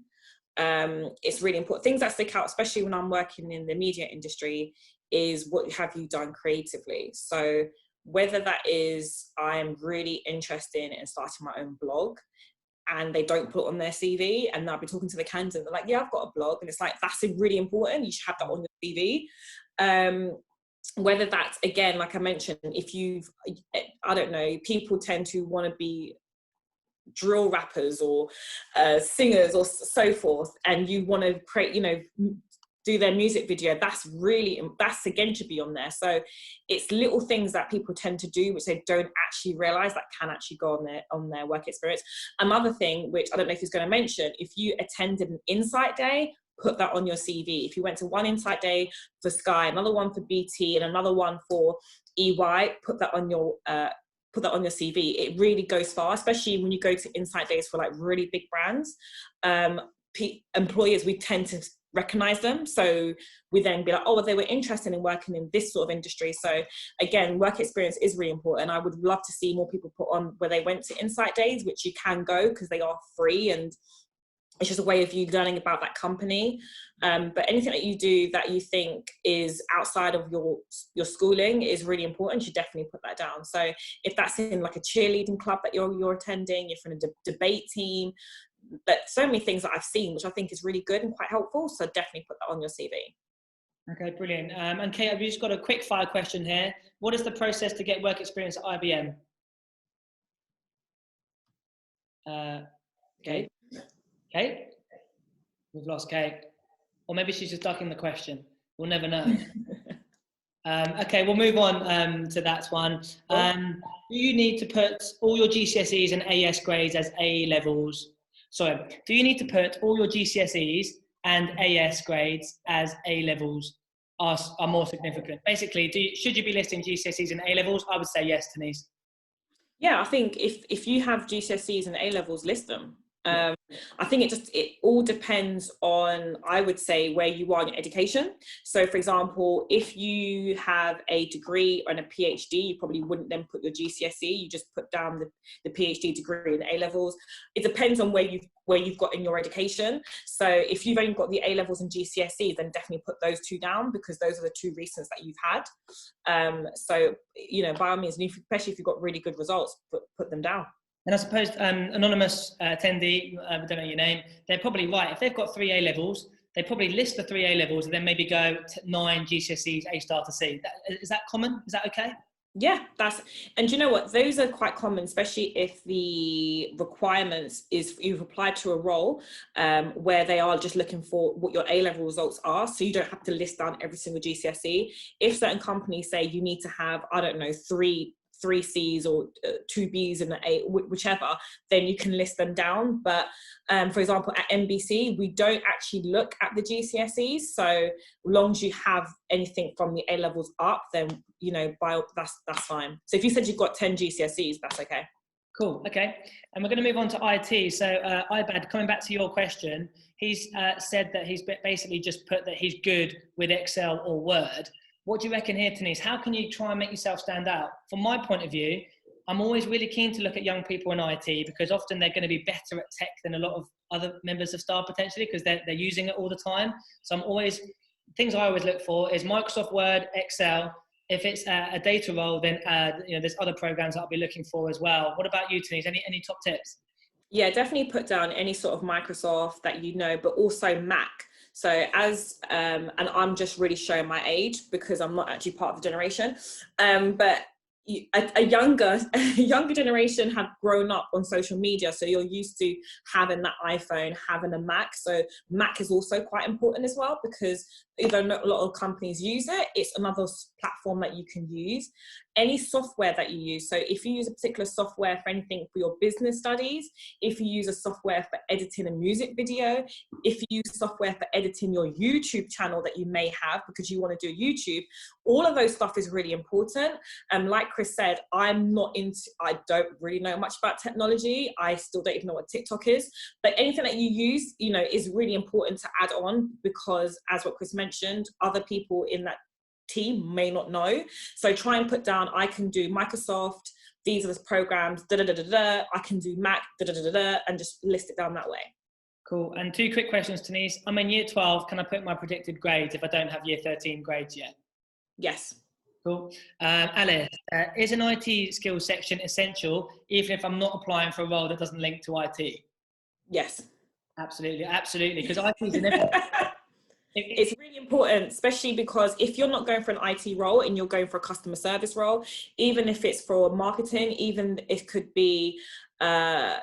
it's really important. Things that stick out, especially when I'm working in the media industry, is what have you done creatively? So whether that is I'm really interested in starting my own blog, and they don't put it on their CV, and I'll be talking to the candidate, they're like, yeah, I've got a blog, and it's like, that's really important, you should have that on your CV. Whether that's, again, like I mentioned, if you've, I don't know, people tend to want to be drill rappers or singers or so forth, and you want to create, do their music video, that's again should be on there. So it's little things that people tend to do which they don't actually realize that can actually go on their work experience. Another thing, which I don't know if he's going to mention, if you attended an insight day, put that on your CV. If you went to one insight day for Sky, another one for BT, and another one for EY, put that on your CV. It really goes far, especially when you go to insight days for like really big brands. Employers, we tend to recognize them, so we then be like, oh, well, they were interested in working in this sort of industry. So again, work experience is really important. I would love to see more people put on where they went to insight days, which you can go because they are free, and it's just a way of you learning about that company. But anything that you do that you think is outside of your schooling is really important. You should definitely put that down. So if that's in like a cheerleading club that you're attending, if you're in a debate team, but so many things that I've seen, which I think is really good and quite helpful. So definitely put that on your CV. Okay, brilliant. And Kate, I've just got a quick fire question here. What is the process to get work experience at IBM? Kate? Kate? We've lost Kate. Or maybe she's just ducking the question. We'll never know. Okay, we'll move on to that one. Do you need to put all your GCSEs and AS grades as A levels? Sorry, do you need to put all your GCSEs and AS grades as A levels are more significant? Basically, should you be listing GCSEs and A levels? I would say yes, Denise. Yeah, I think if you have GCSEs and A levels, list them. I think it all depends on, I would say, where you are in your education. So for example, if you have a degree and a PhD, you probably wouldn't then put your GCSE, you just put down the PhD degree and A levels. It depends on where you've got in your education. So if you've only got the A levels and GCSE, then definitely put those two down, because those are the two recents that you've had. So, by all means, especially if you've got really good results, put them down. And I suppose anonymous attendee, I don't know your name, they're probably right. If they've got 3 A levels, they probably list the 3 A levels and then maybe go to 9 GCSEs, A star to C. Is that common? Is that okay? Yeah, and you know what? Those are quite common, especially if the requirements is you've applied to a role where they are just looking for what your A-level results are. So you don't have to list down every single GCSE. If certain companies say you need to have, I don't know, three C's or two B's and an A, whichever, then you can list them down. But for example, at NBC, we don't actually look at the GCSEs. So long as you have anything from the A levels up, then that's fine. So if you said you've got 10 GCSEs, that's okay. Cool. Okay, and we're going to move on to IT. So Ibad, coming back to your question, he's said that he's basically just put that he's good with Excel or Word. What do you reckon here, Denise? How can you try and make yourself stand out? From my point of view, I'm always really keen to look at young people in IT because often they're going to be better at tech than a lot of other members of staff potentially because they're using it all the time. So things I always look for is Microsoft Word, Excel. If it's a data role, then there's other programs that I'll be looking for as well. What about you, Denise? Any top tips? Yeah, definitely put down any sort of Microsoft that but also Mac. So and I'm just really showing my age because I'm not actually part of the generation, but a younger generation have grown up on social media, so you're used to having that iPhone, having a Mac. So Mac is also quite important as well because even though not a lot of companies use it, it's another platform that you can use. Any software that you use, so if you use a particular software for anything for your business studies, if you use a software for editing a music video, if you use software for editing your YouTube channel that you may have because you want to do YouTube, all of those stuff is really important. Like Chris said, I don't really know much about technology. I still don't even know what TikTok is, but anything that you use, is really important to add on because as what Chris mentioned, other people in that team may not know. So try and put down, I can do Microsoft, these are the programs, I can do Mac, and just list it down that way. Cool. And 2 quick questions, Denise. I'm in year 12. Can I put my predicted grades if I don't have year 13 grades yet? Yes. Cool. Alice, is an IT skills section essential even if I'm not applying for a role that doesn't link to IT? Yes. Absolutely. Because IT is in everything. It's really important, especially because if you're not going for an IT role and you're going for a customer service role, even if it's for marketing, even it could be, I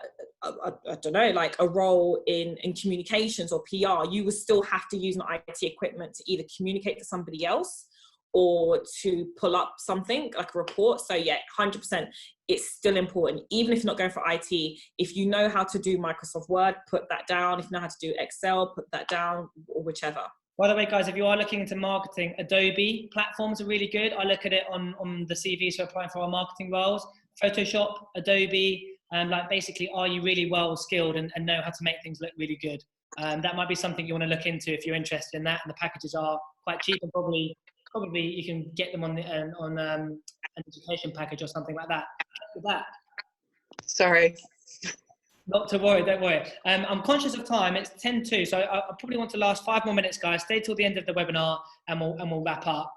don't know, like a role in communications or PR, you will still have to use an IT equipment to either communicate to somebody else or to pull up something like a report. So yeah, 100%, it's still important. Even if you're not going for IT, if you know how to do Microsoft Word, put that down. If you know how to do Excel, put that down, or whichever. By the way, guys, if you are looking into marketing, Adobe platforms are really good. I look at it on the CVs who are applying for our marketing roles. Photoshop, Adobe, basically, are you really well skilled and know how to make things look really good? That might be something you want to look into if you're interested in that. And the packages are quite cheap and probably you can get them on an education package or something like that. With that. Sorry. Not to worry, don't worry. I'm conscious of time. It's 10:02, so I probably want to last 5 more minutes, guys. Stay till the end of the webinar, and we'll wrap up.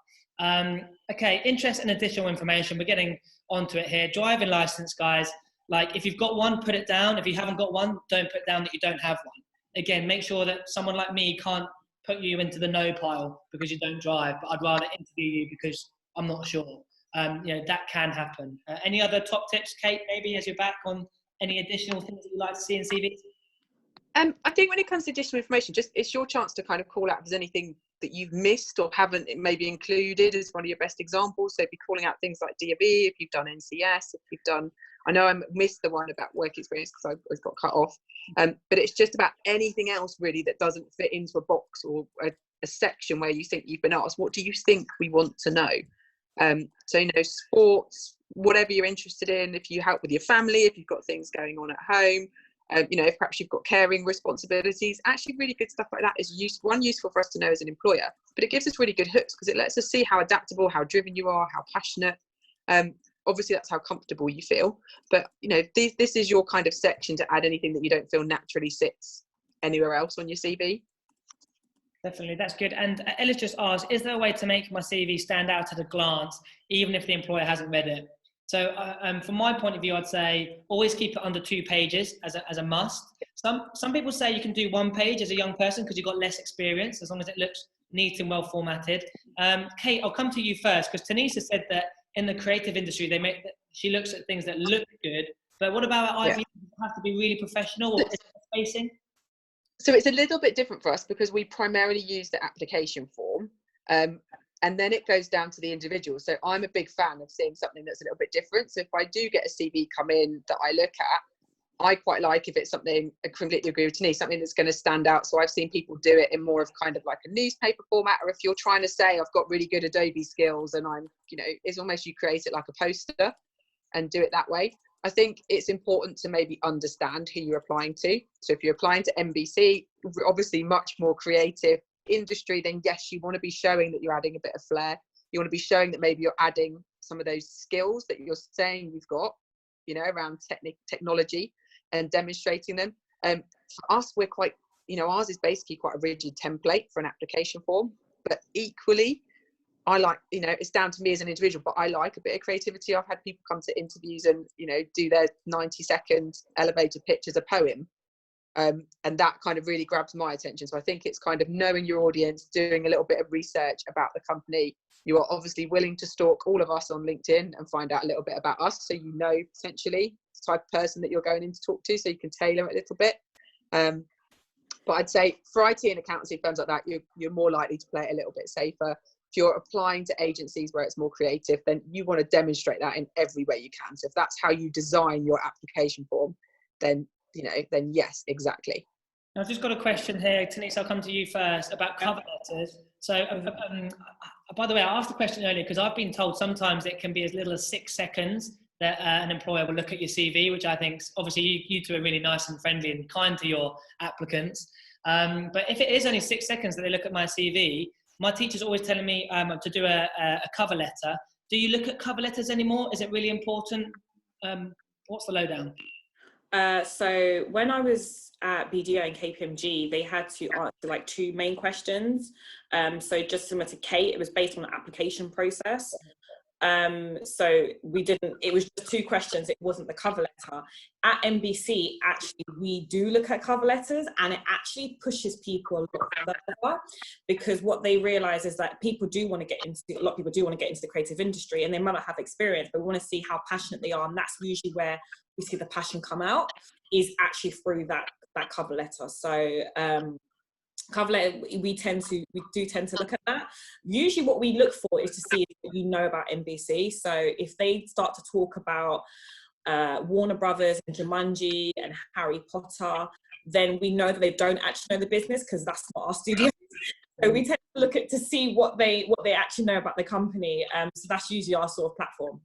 Okay, interest and additional information. We're getting onto it here. Driving license, guys. Like, if you've got one, put it down. If you haven't got one, don't put down that you don't have one. Again, make sure that someone like me can't put you into the no pile because you don't drive, but I'd rather interview you because I'm not sure. That can happen. Any other top tips, Kate, maybe as you're back on any additional things that you'd like to see in CVs? I think when it comes to additional information, it's your chance to kind of call out if there's anything that you've missed or haven't maybe included as one of your best examples. So be calling out things like DAB, if you've done NCS, if you've done, I know I missed the one about work experience because I got cut off, but it's just about anything else really that doesn't fit into a box or a section where you think you've been asked. What do you think we want to know? So, sports, whatever you're interested in, if you help with your family, if you've got things going on at home, if perhaps you've got caring responsibilities, actually really good stuff like that is useful for us to know as an employer, but it gives us really good hooks because it lets us see how adaptable, how driven you are, how passionate. Obviously that's how comfortable you feel, but this is your kind of section to add anything that you don't feel naturally sits anywhere else on your CV. Definitely, that's good. And Ellis just asked, is there a way to make my CV stand out at a glance, even if the employer hasn't read it? So from my point of view, I'd say always keep it under 2 pages as a must. Some people say you can do 1 page as a young person because you've got less experience, as long as it looks neat and well formatted. Kate, I'll come to you first because Tanisha said that in the creative industry, she looks at things that look good. But what about IB? Does it have to be really professional or facing? So it's a little bit different for us because we primarily use the application form, and then it goes down to the individual. So I'm a big fan of seeing something that's a little bit different. So if I do get a CV come in that I look at, I quite like if it's something, I completely agree with Denise, something that's going to stand out. So I've seen people do it in more of kind of like a newspaper format, or if you're trying to say I've got really good Adobe skills and I'm, it's almost you create it like a poster and do it that way. I think it's important to maybe understand who you're applying to. So if you're applying to NBC, obviously much more creative industry, then yes, you want to be showing that you're adding a bit of flair. You want to be showing that maybe you're adding some of those skills that you're saying you've got, around technology and demonstrating them. For us, we're quite, ours is basically quite a rigid template for an application form, but equally, I like, it's down to me as an individual, but I like a bit of creativity. I've had people come to interviews and, do their 90-second elevator pitch as a poem. And that kind of really grabs my attention. So I think it's kind of knowing your audience, doing a little bit of research about the company. You are obviously willing to stalk all of us on LinkedIn and find out a little bit about us. So potentially the type of person that you're going in to talk to, so you can tailor it a little bit. But I'd say for IT and accountancy firms like that, you're more likely to play it a little bit safer. If you're applying to agencies where it's more creative, then you want to demonstrate that in every way you can. So if that's how you design your application form, then yes, exactly. I've just got a question here. Denise, I'll come to you first about cover letters. So, by the way, I asked the question earlier because I've been told sometimes it can be as little as 6 seconds that an employer will look at your CV, which I think, obviously, you two are really nice and friendly and kind to your applicants. But if it is only 6 seconds that they look at my CV, my teacher's always telling me to do a cover letter. Do you look at cover letters anymore? Is it really important? What's the lowdown? So when I was at BDO and KPMG, they had to answer like 2 main questions. So just similar to Kate, it was based on the application process. So it was just 2 questions. It wasn't the cover letter. At NBC, actually, we do look at cover letters, and it actually pushes people a lot further, because what they realize is that a lot of people do want to get into the creative industry, and they might not have experience, but we want to see how passionate they are. And that's usually where we see the passion come out, is actually through that cover letter. So, cover letter, we do tend to look at that. Usually what we look for is to see if about NBC. So if they start to talk about Warner Brothers and Jumanji and Harry Potter, then we know that they don't actually know the business, because that's not our studio. So we tend to look at to see what they actually know about the company. So that's usually our sort of platform.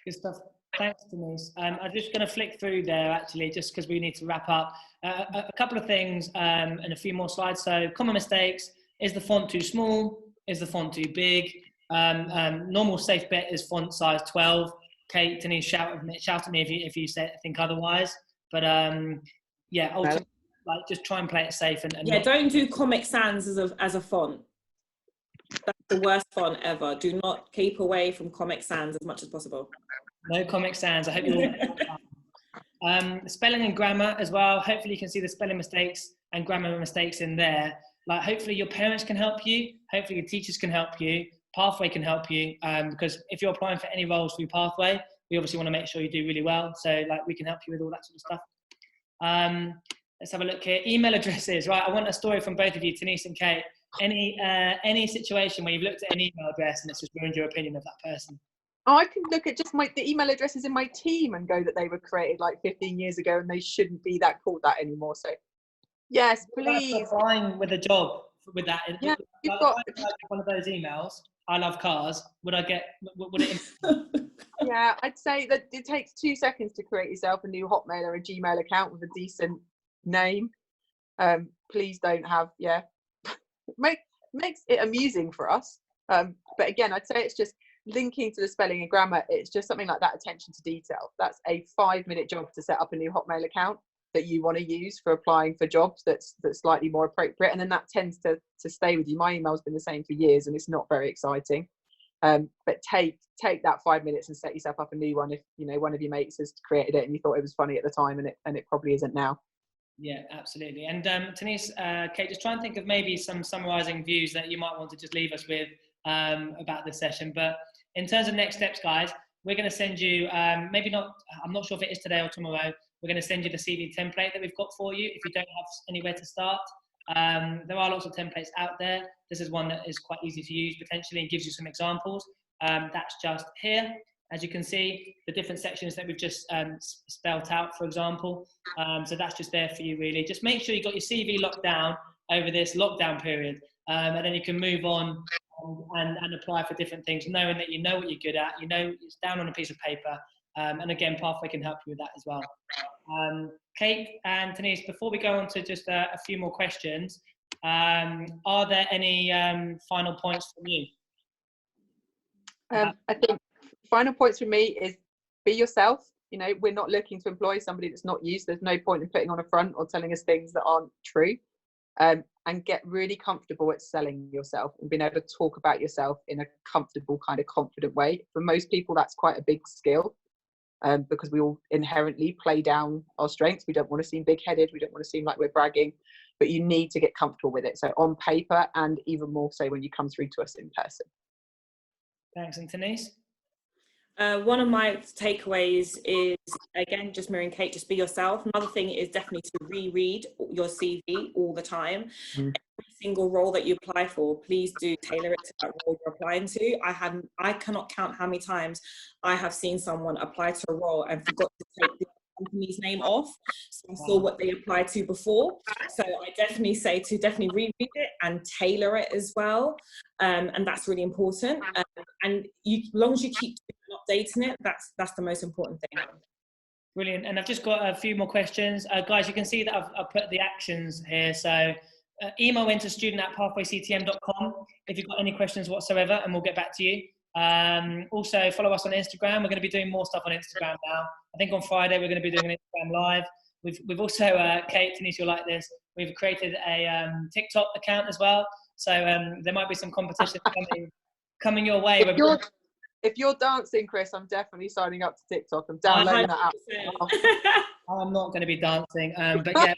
Good stuff. Thanks, Denise. I'm just going to flick through there, actually, just because we need to wrap up. A couple of things and a few more slides. So, common mistakes. Is the font too small? Is the font too big? Normal safe bet is font size 12. Kate, Denise, shout at me if you think otherwise. But ultimately, just try and play it safe. And don't do Comic Sans as a font. That's the worst font ever. Do not keep away from Comic Sans as much as possible. No Comic Sans. I hope you all. Spelling and grammar as well. Hopefully you can see the spelling mistakes and grammar mistakes in there. Hopefully your parents can help you. Hopefully your teachers can help you. Pathway can help you. Because if you're applying for any roles through Pathway, we obviously want to make sure you do really well. So we can help you with all that sort of stuff. Let's have a look here. Email addresses. Right. I want a story from both of you, Denise and Kate. Any situation where you've looked at an email address and it's just ruined your opinion of that person? I can look at just the email addresses in my team and go that they were created 15 years ago and they shouldn't be called that anymore. So, yes, please. Applying with a job with that. Yeah, you've got one of those emails. I love cars. Would it? Yeah, I'd say that it takes 2 seconds to create yourself a new Hotmail or a Gmail account with a decent name. Please don't have makes it amusing for us. But again, I'd say it's just linking to the spelling and grammar. It's just something like that attention to detail. That's a 5-minute job to set up a new Hotmail account that you want to use for applying for jobs that's slightly more appropriate, and then that tends to stay with you. My email's been the same for years and it's not very exciting. But take that 5 minutes and set yourself up a new one if one of your mates has created it and you thought it was funny at the time and it probably isn't now. Yeah, absolutely. And Denise, Kate, just try and think of maybe some summarising views that you might want to just leave us with about this session. But In terms of next steps, guys, we're going to send you, maybe not, I'm not sure if it is today or tomorrow, we're going to send you the CV template that we've got for you if you don't have anywhere to start. There are lots of templates out there. This is one that is quite easy to use potentially and gives you some examples. That's just here. As you can see, the different sections that we've just spelled out, for example. So that's just there for you, really. Just make sure you've got your CV locked down over this lockdown period, and then you can move on and apply for different things, knowing that you know what you're good at, you know it's down on a piece of paper, and again, Pathway can help you with that as well. Kate and Denise, before we go on to just a few more questions, are there any final points from you? I think final points from me is be yourself. You know, we're not looking to employ somebody that's not you, so there's no point in putting on a front or telling us things that aren't true. And get really comfortable at selling yourself and being able to talk about yourself in a comfortable, kind of confident way. For most people, that's quite a big skill, because we all inherently play down our strengths. We don't want to seem big-headed. We don't want to seem like we're bragging, but you need to get comfortable with it. So on paper, and even more so when you come through to us in person. Thanks. And Denise? One of my takeaways is, again, just mirroring Kate, just be yourself. Another thing is definitely to reread your CV all the time. Every single role that you apply for, please do tailor it to that role you're applying to. I cannot count how many times I have seen someone apply to a role and forgot to take the company's name off, so I saw what they applied to before. So I definitely say to definitely reread it and tailor it as well, and that's really important. And as long as you keep updating it, that's the most important thing. Brilliant. And I've just got a few more questions, guys. You can see that I've put the actions here. So email into student@pathwayctm.com if you've got any questions whatsoever, and we'll get back to you. Also follow us on Instagram. We're going to be doing more stuff on Instagram now. I think on Friday we're going to be doing an Instagram live. We've also, Kate, Denise, you'll like this, we've created a TikTok account as well. So there might be some competition coming your way. If you're dancing, Chris, I'm definitely signing up to TikTok. I'm downloading that app. I'm not going to be dancing, but yeah,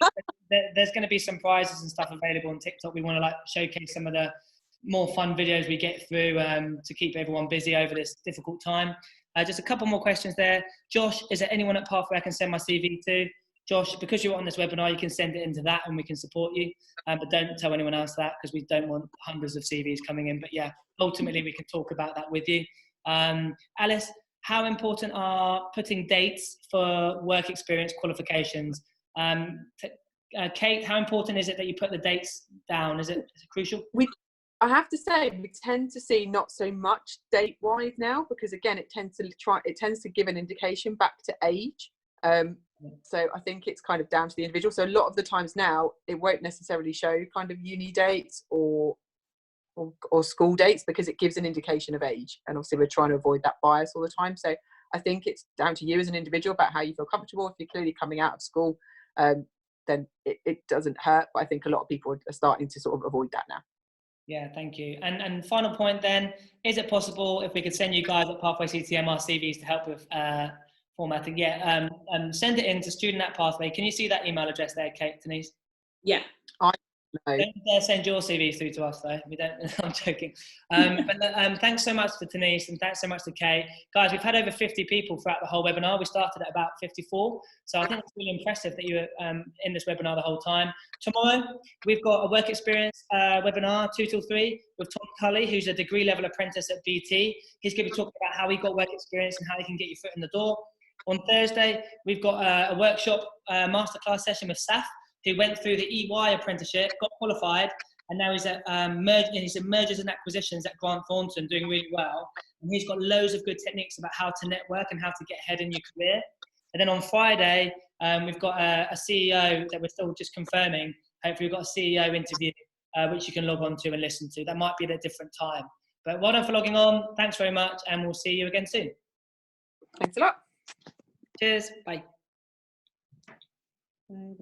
there's going to be some prizes and stuff available on TikTok. We want to showcase some of the more fun videos we get through to keep everyone busy over this difficult time. Just a couple more questions there. Josh, is there anyone at Pathway I can send my CV to? Josh, because you're on this webinar, you can send it into that and we can support you. But don't tell anyone else that, because we don't want hundreds of CVs coming in. But yeah, ultimately we can talk about that with you. Alice, how important are putting dates for work experience qualifications? Kate, how important is it that you put the dates down? Is it crucial? I have to say, we tend to see not so much date-wise now, because again, it tends to give an indication back to age. So I think it's kind of down to the individual. So a lot of the times now, it won't necessarily show kind of uni dates or school dates, because it gives an indication of age. And obviously we're trying to avoid that bias all the time. So I think it's down to you as an individual about how you feel comfortable. If you're clearly coming out of school, then it doesn't hurt. But I think a lot of people are starting to sort of avoid that now. Yeah, thank you. And final point then, is it possible if we could send you guys at Pathway CTM our CVs to help with formatting? Yeah, send it in to student@pathway. Can you see that email address there, Kate, Denise? Yeah. Don't dare send your CVs through to us, though. We don't. I'm joking. But thanks so much to Denise and thanks so much to Kate. Guys, we've had over 50 people throughout the whole webinar. We started at about 54. So I think it's really impressive that you were in this webinar the whole time. Tomorrow, we've got a work experience webinar, 2 till 3, with Tom Cully, who's a degree level apprentice at BT. He's going to be talking about how he got work experience and how he can get your foot in the door. On Thursday, we've got a workshop masterclass session with Saf, who went through the EY apprenticeship, got qualified, and now he's at mergers and acquisitions at Grant Thornton, doing really well. And he's got loads of good techniques about how to network and how to get ahead in your career. And then on Friday, we've got a CEO that we're still just confirming. Hopefully we've got a CEO interview, which you can log on to and listen to. That might be at a different time. But well done for logging on. Thanks very much, and we'll see you again soon. Thanks a lot. Cheers. Bye. Bye-bye.